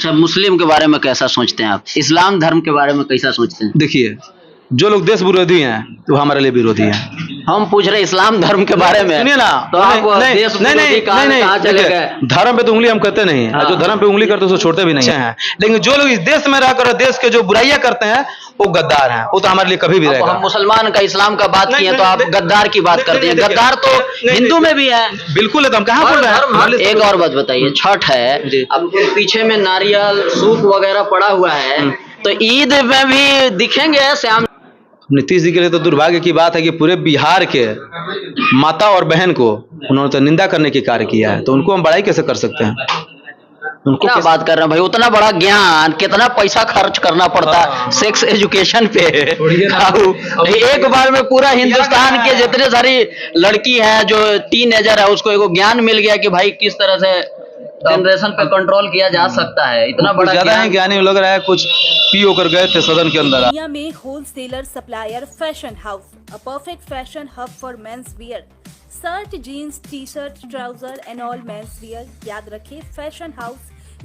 अच्छा, मुस्लिम के बारे में कैसा सोचते हैं आप? इस्लाम धर्म के बारे में कैसा सोचते हैं? देखिए, जो लोग देश विरोधी हैं वो हमारे लिए विरोधी हैं। हम पूछ रहे इस्लाम धर्म के बारे में। सुनिए ना, तो आप देश विरोधी कहाँ चले गए? धर्म पे तो उंगली हम करते नहीं, हाँ। जो धर्म पे उंगली करते हैं उसको छोड़ते भी नहीं हैं। लेकिन जो लोग इस देश में रहकर देश के जो बुराइयां करते हैं वो गद्दार हैं, वो तो हमारे लिए कभी भी रहेगा। हम मुसलमान का इस्लाम का बात किए तो आप गद्दार की बात करते हैं। गद्दार तो हिंदू में भी है। बिल्कुल है, तो हम कहाँ बोल रहे हैं? एक और बात बताइए, छठ है, अब पीछे में नारियल सूप वगैरह पड़ा हुआ है, तो ईद में भी दिखेंगे श्याम? नीतीश जी के लिए तो दुर्भाग्य की बात है कि पूरे बिहार के माता और बहन को उन्होंने तो निंदा करने की कार्य किया है, तो उनको हम बड़ाई कैसे कर सकते हैं? उनको क्या बात कर रहे हैं भाई? उतना बड़ा ज्ञान, कितना पैसा खर्च करना पड़ता है सेक्स एजुकेशन पे। एक बार में पूरा हिंदुस्तान के जितने सारी लड़की है जो टीनेजर है उसको एगो ज्ञान मिल गया कि भाई किस तरह से जनरेशन पे कंट्रोल किया जा सकता है। इतना बड़ा ज्यादा ही ज्ञानी लग रहा है, कुछ पी होकर गए थे सदन के अंदर। दुनिया में wholesaler supplier fashion house, a perfect fashion hub for men's wear, shirt, jeans, T shirt, trouser and all men's wear. याद रखें, फैशन हाउस,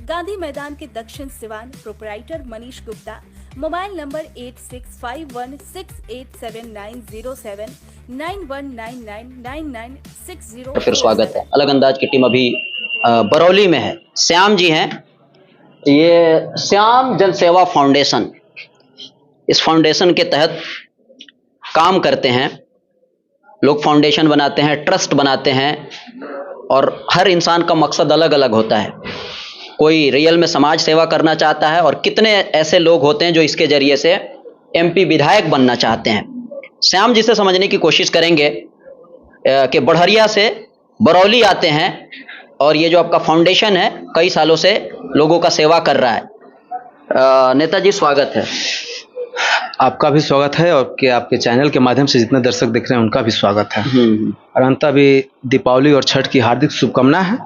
गांधी मैदान के दक्षिण Siwan. Proprietor Manish Gupta. Mobile number 8651687907 91999960। फिर स्वागत है। अलग अंदाज की टीम अभी बरौली में है। श्याम जी हैं, ये श्याम जन सेवा फाउंडेशन, इस फाउंडेशन के तहत काम करते हैं लोग। फाउंडेशन बनाते हैं, ट्रस्ट बनाते हैं, और हर इंसान का मकसद अलग अलग होता है। कोई रियल में समाज सेवा करना चाहता है, और कितने ऐसे लोग होते हैं जो इसके जरिए से एमपी विधायक बनना चाहते हैं। श्याम जी से समझने की कोशिश करेंगे कि बढ़हरिया से बरौली आते हैं, और ये जो आपका फाउंडेशन है कई सालों से लोगों का सेवा कर रहा है। नेताजी स्वागत है। आपका भी स्वागत है, और कि आपके चैनल के माध्यम से जितने दर्शक देख रहे हैं उनका भी स्वागत है। और अंत भी दीपावली और छठ की हार्दिक शुभकामना है,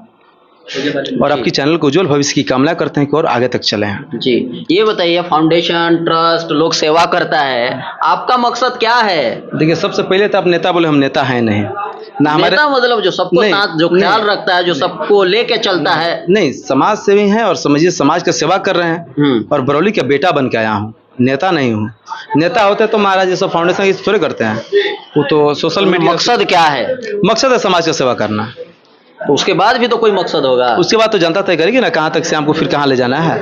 और आपकी चैनल को उज्जवल भविष्य की कामना करते हैं कि और आगे तक चले हैं। जी, ये बताइए, फाउंडेशन, ट्रस्ट, लोग सेवा करता है, आपका मकसद क्या है? देखिए, सबसे पहले तो आप नेता बोले, हम नेता हैं नहीं ना। हमारे नेता मतलब जो सबको साथ, जो ख्याल रखता है, जो सबको लेके चलता है। नहीं, समाज सेवी हैं, और समझिए समाज का सेवा कर रहे हैं। और बरौली का बेटा बन के आया हूँ, नेता नहीं हूँ। नेता होते तो महाराज ये सब फाउंडेशन इस थोड़े करते हैं, वो तो सोशल मीडिया। मकसद क्या है? मकसद है समाज का सेवा करना। तो उसके बाद भी तो कोई मकसद होगा। उसके बाद तो जनता तय करेगी ना कहाँ तक श्याम को फिर कहाँ ले जाना है।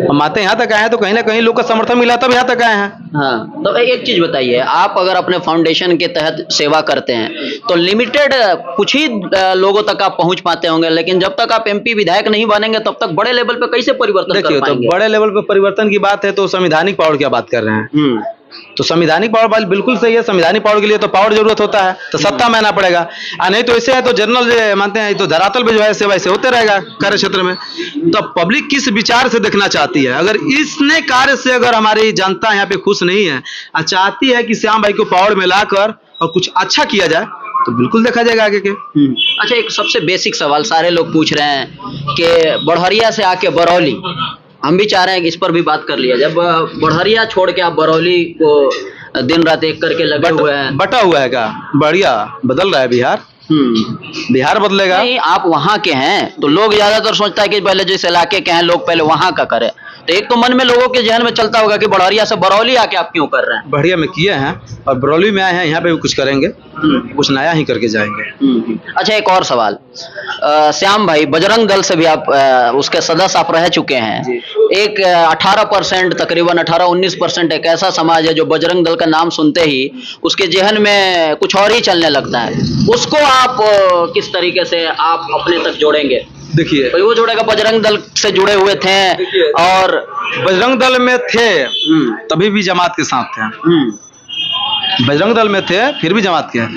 हम आते यहाँ तक आए हैं तो कहीं ना कहीं लोग का समर्थन मिला तब यहाँ तक आए हैं। हाँ, तो एक चीज बताइए, आप अगर अपने फाउंडेशन के तहत सेवा करते हैं तो लिमिटेड कुछ ही लोगों तक आप पहुंच पाते होंगे, लेकिन जब तक आप एमपी विधायक नहीं बनेंगे तब तक बड़े लेवल पे कैसे परिवर्तन कर पाएंगे? तो बड़े लेवल पे परिवर्तन की बात है तो संवैधानिक पावर की बात कर रहे हैं। तो संवैधानिक पावर बात बिल्कुल सही है। संवैधानिक पावर के लिए तो पावर जरूरत होता है, तो सत्ता में आना पड़ेगा। नहीं तो ऐसे है तो जनरल मानते हैं तो धरातल पे जो है सेवा ऐसे होते रहेगा कार्य क्षेत्र में। तो पब्लिक किस विचार से देखना चाहती है? अगर इसने कार्य से अगर हमारी जनता यहाँ पे खुश नहीं है, चाहती है कि श्याम भाई को पावर में लाकर और कुछ अच्छा किया जाए, तो बिल्कुल देखा जाएगा आगे के। अच्छा, एक सबसे बेसिक सवाल सारे लोग पूछ रहे हैं कि बढ़हरिया से आके बरौली, हम भी चाह रहे हैं कि इस पर भी बात कर लिया। जब बढ़हरिया छोड़ के आप बरौली को दिन रात एक करके लगे हुए हैं। बटा हुआ है क्या? बढ़िया बदल रहा है बिहार। बिहार बदलेगा। नहीं, आप वहाँ के हैं तो लोग ज्यादातर सोचता है कि पहले जिस इलाके के हैं लोग पहले वहाँ का करें। तो एक तो मन में लोगों के जहन में चलता होगा कि बढ़हरिया से बरौली आके आप क्यों कर रहे हैं? बढ़िया में किए हैं और बरौली में आए हैं, यहाँ पे भी कुछ करेंगे, कुछ नया ही करके जाएंगे। अच्छा, एक और सवाल, श्याम भाई बजरंग दल से भी आप उसके सदस्य आप रह चुके हैं। एक 18% तकरीबन 18-19% एक ऐसा समाज है जो बजरंग दल का नाम सुनते ही उसके जहन में कुछ और ही चलने लगता है। उसको आप किस तरीके से आप अपने तक जोड़ेंगे? देखिए, वो जोड़ेगा, बजरंग दल से जुड़े हुए थे और बजरंग दल में थे तभी भी जमात के साथ थे। बजरंग दल में थे फिर भी जमात के हैं।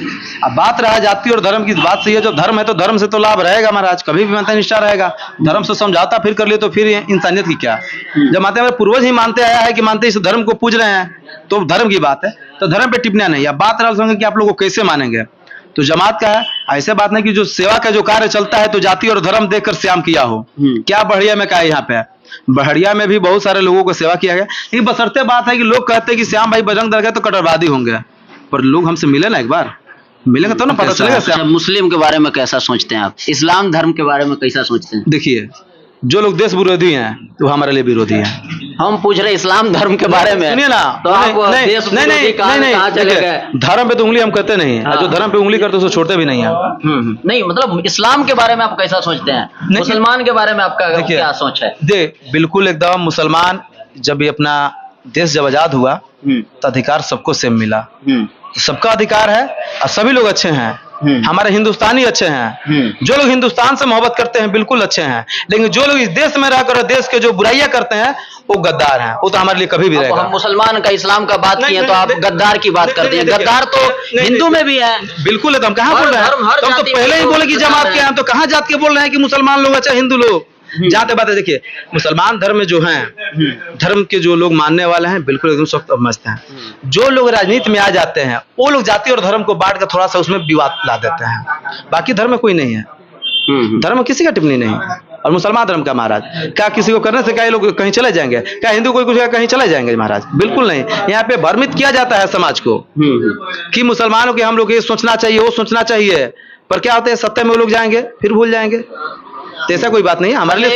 अब बात रहा जाति और धर्म की, बात सही है। जो धर्म है तो धर्म से तो लाभ रहेगा महाराज, कभी भी मानता निष्ठा रहेगा। धर्म से समझौता फिर कर लिए तो फिर इंसानियत की क्या? जब मानते हमारे पूर्वज ही मानते आया है कि मानते इस धर्म को पूज रहे हैं तो धर्म की बात है, तो धर्म पे टिप्पणियां नहीं। अब बात रहा कि आप लोग को कैसे मानेंगे, तो जमात का है। ऐसे बात नहीं कि जो सेवा का जो कार्य चलता है तो जाति और धर्म देखकर श्याम किया हो। क्या बढ़िया में क्या है? यहाँ पे बढ़िया में भी बहुत सारे लोगों को सेवा किया गया, लेकिन बशर्ते बात है कि लोग कहते हैं कि श्याम भाई बजरंग दल गए तो कट्टरवादी होंगे। पर लोग हमसे मिले ना, एक बार मिलेंगे तो ना पता चलेगा। मुस्लिम के बारे में कैसा सोचते हैं आप? इस्लाम धर्म के बारे में कैसा सोचते हैं? देखिए, जो लोग देश विरोधी हैं तो हमारे लिए विरोधी हैं। हम पूछ रहे इस्लाम धर्म के बारे में। सुनिए ना, तो आप देश विरोधी कहाँ चले गए? धर्म पे तो उंगली हम करते नहीं है, जो धर्म पे उंगली करते उसको छोड़ते भी नहीं है। नहीं मतलब इस्लाम के बारे में आप कैसा सोचते हैं? मुसलमान के बारे में आपका क्या सोच है? बिल्कुल एकदम, मुसलमान जब भी अपना देश जब आजाद हुआ तो अधिकार सबको सेम मिला, सबका अधिकार है और सभी लोग अच्छे हैं। हमारे हिंदुस्तानी अच्छे हैं, जो लोग हिंदुस्तान से मोहब्बत करते हैं बिल्कुल अच्छे हैं, लेकिन जो लोग इस देश में रहकर देश के जो बुराइयां करते हैं वो गद्दार हैं, वो तो हमारे लिए कभी भी रहेगा। हम मुसलमान का इस्लाम का बात किए तो आप गद्दार की बात करते हैं। गद्दार तो हिंदू में भी है। बिल्कुल है, तो हम कहाँ बोल रहे हैं? तो हम तो पहले ही बोले कि जमात के हैं, तो कहाँ जात के बोल रहे हैं कि मुसलमान लोग अच्छा हिंदू लोग? जाते बात है, देखिए मुसलमान धर्म में जो हैं, धर्म के जो लोग मानने वाले हैं बिल्कुल एकदम सख्त मस्त हैं। जो लोग राजनीति में आ जाते हैं वो लोग जाति और धर्म को बांट कर थोड़ा सा उसमें विवाद ला देते हैं, बाकी धर्म में कोई नहीं है, धर्म में किसी का टिप्पणी नहीं। और मुसलमान धर्म का महाराज क्या किसी को करने से क्या लोग कहीं चले जाएंगे? क्या हिंदू कोई कुछ कहीं चले जाएंगे महाराज? बिल्कुल नहीं। यहाँ पे भ्रमित किया जाता है समाज को कि मुसलमानों के हम लोग ये सोचना चाहिए वो सोचना चाहिए, पर क्या होता है सत्य में वो लोग जाएंगे फिर भूल जाएंगे। तो ऐसा कोई बात नहीं है हमारे लिए।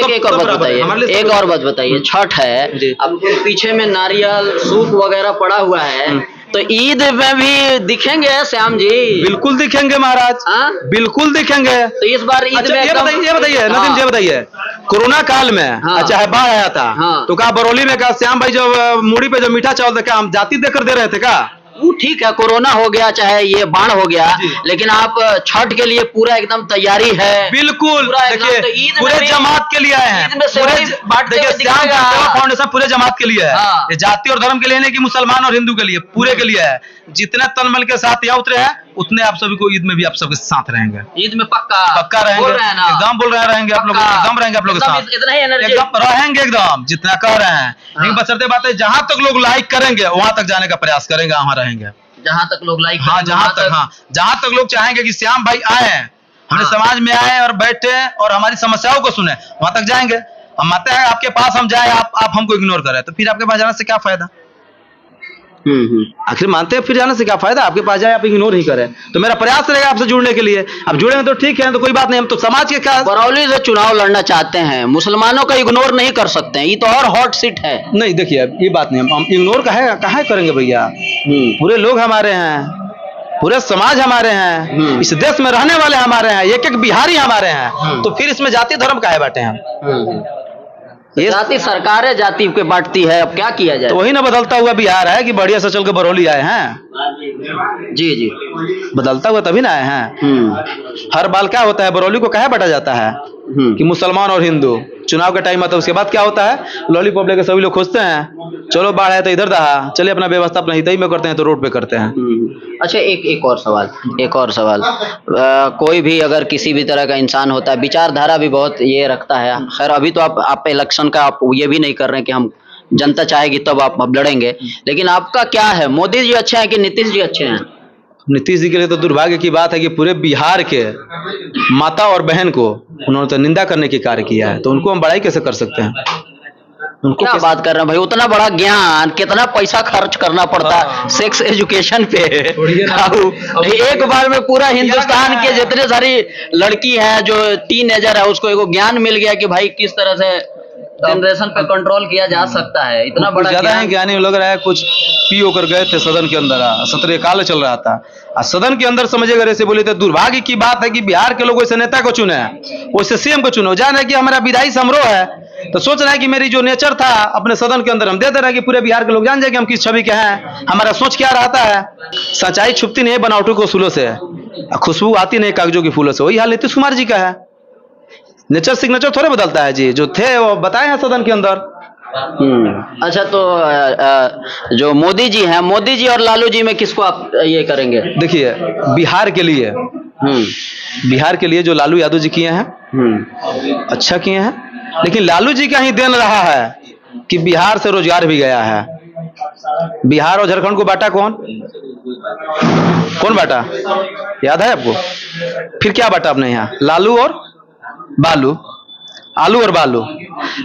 एक और बात बताइए, छठ है, अब पीछे में नारियल सूप वगैरह पड़ा हुआ है, तो ईद में भी दिखेंगे श्याम जी? बिल्कुल दिखेंगे महाराज, बिल्कुल दिखेंगे। तो इस बार ईद में ये बताइए नदीम जी, बताइए कोरोना काल में अच्छा है बाढ़ आया था, तो क्या बरौली में क्या श्याम भाई जो मूड़ी पे जो मीठा चावल था क्या हम जाति देकर दे रहे थे क्या? वो ठीक है, कोरोना हो गया चाहे ये बाढ़ हो गया, लेकिन आप छठ के लिए पूरा एकदम तैयारी है। बिल्कुल, देखिए तो पूरे जमात के लिए आए हैं, देखिए श्याम फाउंडेशन पूरे जमात के लिए है, ये जाति और धर्म के लिए नहीं कि मुसलमान और हिंदू के लिए, पूरे के लिए है। जितने तनमल के साथ यहाँ उतरे हैं उतने आप सभी को ईद में भी आप सबके साथ रहेंगे। ईद में पक्का रहेंगे, एकदम बोल रहे हैं, रहेंगे आप लोग, एकदम रहेंगे आप लोग के साथ, इतना ही एनर्जी एकदम रहेंगे, एकदम जितना कह रहे हैं। लेकिन बशर्ते बात है जहां तक लोग लाइक करेंगे वहां तक जाने का प्रयास करेंगे, वहां रहेंगे जहां तक लोग लाइक, जहां तक लोग चाहेंगे कि श्याम भाई आए हमारे समाज में आए और बैठे और हमारी समस्याओं को सुने, वहां तक जाएंगे। हम मानते हैं आपके पास हम जाए आप हमको इग्नोर करें तो फिर आपके पास जाने से क्या फायदा? आखिर मानते हैं फिर जाने से क्या फायदा? आपके पास जाए आप इग्नोर ही करें। तो मेरा प्रयास रहेगा आपसे जुड़ने के लिए, अब जुड़ेंगे तो ठीक है, तो कोई बात नहीं। हम तो समाज के क्या बरौली से चुनाव लड़ना चाहते हैं, मुसलमानों का इग्नोर नहीं कर सकते हैं, ये तो और हॉट सीट है। नहीं देखिए ये बात नहीं, हम इग्नोर कहाँ करेंगे भैया? पूरे लोग हमारे हैं, पूरे समाज हमारे हैं, इस देश में रहने वाले हमारे हैं, एक एक बिहारी हमारे हैं, तो फिर इसमें जाति धर्म काहे बांटे हम? ये जाति सरकार है, जाति के बांटती है, अब क्या किया जाए? तो वही ना बदलता हुआ बिहार है कि बढ़िया से चल के बरौली आए हैं। जी बदलता हुआ तभी ना आए हैं। हर बाल क्या होता है, बरौली को काहे बांटा जाता है कि मुसलमान और हिंदू? चुनाव का टाइम आता है उसके बाद क्या होता है, लॉलीपॉप लेके सभी लोग खोजते हैं, चलो बाढ़ है तो इधर दहा, चलिए अपना व्यवस्था अपना हितई में करते हैं तो रोड पे करते हैं। अच्छा एक और सवाल कोई भी अगर किसी भी तरह का इंसान होता है, विचारधारा भी बहुत ये रखता है। खैर अभी तो आप इलेक्शन का आप ये भी नहीं कर रहे हैं कि हम जनता चाहेगी तब आप लड़ेंगे, लेकिन आपका क्या है, मोदी जी अच्छे हैं कि नीतीश जी अच्छे हैं? नीतीश जी के लिए तो दुर्भाग्य की बात है कि पूरे बिहार के माता और बहन को उन्होंने तो निंदा करने की कार्य किया है, तो उनको हम बड़ाई कैसे कर सकते हैं? उनको क्या बात कर रहे हैं भाई, उतना बड़ा ज्ञान, कितना पैसा खर्च करना पड़ता है सेक्स एजुकेशन पे। एक बार में पूरा हिंदुस्तान के जितने सारी लड़की है जो टीनेजर है उसको एगो ज्ञान मिल गया कि भाई किस तरह से जनरेशन पे कंट्रोल किया जा सकता है। इतना बड़ा ज्यादा है ज्ञानी लग रहा है। कुछ पी होकर गए थे सदन के अंदर, सत्र काल चल रहा था, सदन के अंदर समझे अगर ऐसे बोले तो दुर्भाग्य की बात है कि बिहार के लोग वैसे नेता को चुने, वैसे सीएम को चुने। जान है कि हमारा विधायी समारोह है तो सोच रहा है कि मेरी जो नेचर था अपने सदन के अंदर हम दे दे रहे हैं कि पूरे बिहार के लोग जान जाए कि हम किस छवि के हैं, हमारा सोच क्या रहता है। सच्चाई छुपती नहीं बनावटों को फूलों से, खुशबू आती नहीं कागजों के फूलों से। वही हाल नीतीश कुमार जी का है। नेचर सिग्नेचर थोड़े बदलता है जी, जो थे वो बताए हैं सदन के अंदर। अच्छा तो जो मोदी जी हैं, मोदी जी और लालू जी में किसको आप ये करेंगे? देखिए बिहार के लिए जो लालू यादव जी किए हैं अच्छा किए हैं, लेकिन लालू जी का ही देन रहा है कि बिहार से रोजगार भी गया है। बिहार और झारखंड को बांटा कौन बांटा, याद है आपको? फिर क्या बांटा आपने यहाँ? लालू और बालू, आलू और बालू,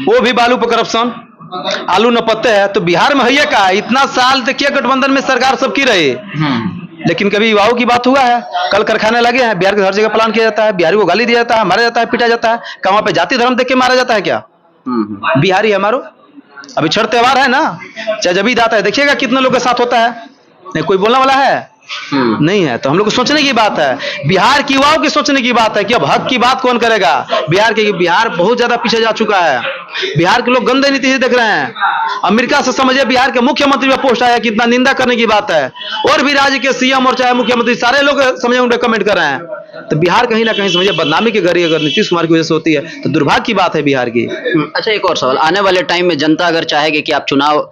वो भी बालू पर करप्शन, आलू न पत्ते है। तो बिहार में है का इतना साल देखिए गठबंधन में सरकार सब की रही, लेकिन कभी युवाओं की बात हुआ है? कल कारखाने लगे हैं, बिहार के हर जगह प्लान किया जाता है, बिहारी को गाली दिया जाता है, मारा जाता है, पीटा जाता है। क्या वहां पे जाति धर्म देख के मारा जाता है क्या? बिहारी है हमारो। अभी छठ त्योहार है ना, चाहे जब ईद आता है देखिएगा कितने लोग के साथ होता है, नहीं कोई बोलने वाला है नहीं है। तो हम लोग को सोचने की बात है, बिहार की युवाओं की सोचने की बात है कि अब हक की बात कौन करेगा। बिहार बहुत ज्यादा पीछे जा चुका है। बिहार के लोग गंदे नीति से देख रहे हैं। अमेरिका से समझिए बिहार के मुख्यमंत्री का पोस्ट आया, कितना निंदा करने की बात है। और भी राज्य के सीएम और चाहे मुख्यमंत्री सारे लोग समझे उन पर कमेंट कर रहे हैं। तो बिहार कहीं ना कहीं समझिए बदनामी की घड़ी अगर नीतीश कुमार की वजह से होती है तो दुर्भाग्य की बात है बिहार की। अच्छा, एक और सवाल, आने वाले टाइम में जनता अगर चाहेगी कि आप चुनाव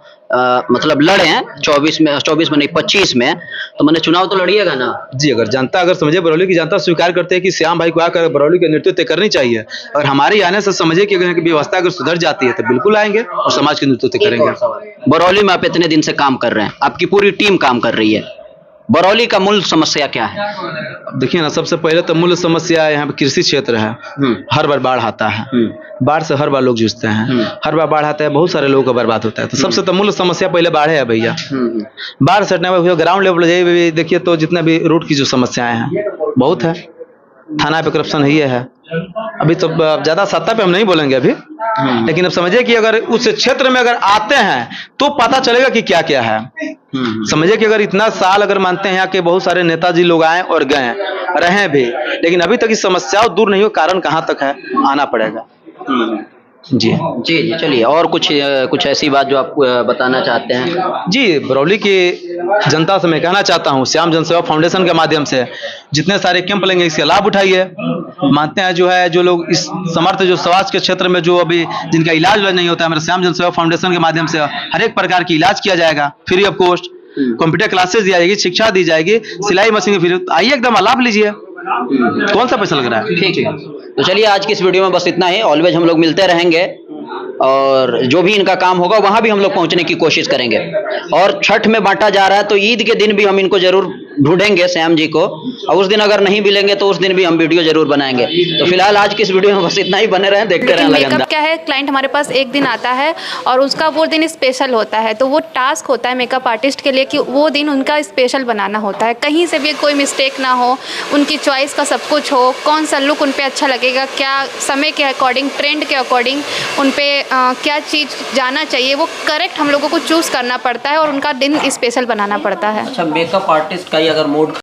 मतलब लड़े हैं 24 में नहीं 25 में, तो मैंने चुनाव तो लड़िएगा ना? जी, अगर जनता अगर समझे बरौली की जनता स्वीकार करते हैं कि श्याम भाई को आकर बरौली के नेतृत्व करनी चाहिए और हमारे आने से समझे कि अगर व्यवस्था अगर सुधर जाती है तो बिल्कुल आएंगे और समाज के नेतृत्व करेंगे। बरौली में आप इतने दिन से काम कर रहे हैं, आपकी पूरी टीम काम कर रही है, बरौली का मूल समस्या क्या है? देखिए ना, सबसे पहले तो मूल समस्या यहाँ पे कृषि क्षेत्र है। हर बार बाढ़ आता है, बाढ़ से हर बार लोग जूझते हैं, हर बार बाढ़ आता है, बहुत सारे लोगों का बर्बाद होता है। तो सबसे तो मूल समस्या पहले बाढ़ है भैया। बाढ़ से हटने में ग्राउंड लेवल जाइए देखिए तो जितने भी रोड की जो समस्याएं हैं बहुत है, थाना पे करप्शन ही है। अभी तो ज्यादा सत्ता पे हम नहीं बोलेंगे अभी, लेकिन अब समझिए कि अगर उस क्षेत्र में अगर आते हैं तो पता चलेगा कि क्या क्या है। समझिए कि अगर इतना साल अगर मानते हैं यहाँ के बहुत सारे नेताजी लोग आए और गए रहे भी, लेकिन अभी तक इस समस्याओं दूर नहीं हो, कारण कहाँ तक है, आना पड़ेगा। जी जी जी, चलिए, और कुछ ऐसी बात जो आप बताना चाहते हैं? जी, बरौली की जनता से मैं कहना चाहता हूँ, श्याम जन सेवा फाउंडेशन के माध्यम से जितने सारे कैंप लेंगे इसका लाभ उठाइए। मानते हैं जो लोग इस समर्थ जो समाज के क्षेत्र में जो अभी जिनका इलाज नहीं होता है, मेरे श्याम जन सेवा फाउंडेशन के माध्यम से हर एक प्रकार की इलाज किया जाएगा free of cost. Computer classes दी जाएगी, शिक्षा दी जाएगी, सिलाई मशीन फ्री। आइए एकदम लाभ लीजिए, कौन सा पैसा लग रहा है। ठीक है, तो चलिए आज की इस वीडियो में बस इतना ही। ऑलवेज हम लोग मिलते रहेंगे और जो भी इनका काम होगा वहां भी हम लोग पहुंचने की कोशिश करेंगे। और छठ में बांटा जा रहा है तो ईद के दिन भी हम इनको जरूर ढूंढेंगे श्याम जी को, और उस दिन अगर नहीं मिलेंगे तो उस दिन भी हम वीडियो जरूर बनाएंगे। तो फिलहाल आज की इस वीडियो में बस इतना ही, बने रहें, देखते रहें लगंदा। मेकअप क्या है, क्लाइंट हमारे पास एक दिन आता है और उसका वो दिन स्पेशल होता है, तो वो टास्क होता है मेकअप आर्टिस्ट के लिए कि वो दिन उनका स्पेशल बनाना होता है। कहीं से भी कोई मिस्टेक ना हो, उनकी चॉइस का सब कुछ हो, कौन सा लुक उन पर अच्छा लगेगा, क्या समय के अकॉर्डिंग, ट्रेंड के अकॉर्डिंग उन पर क्या चीज़ जाना चाहिए, वो करेक्ट हम लोगों को चूज़ करना पड़ता है और उनका दिन स्पेशल बनाना पड़ता है। अच्छा, मेकअप आर्टिस्ट का ही अगर मूड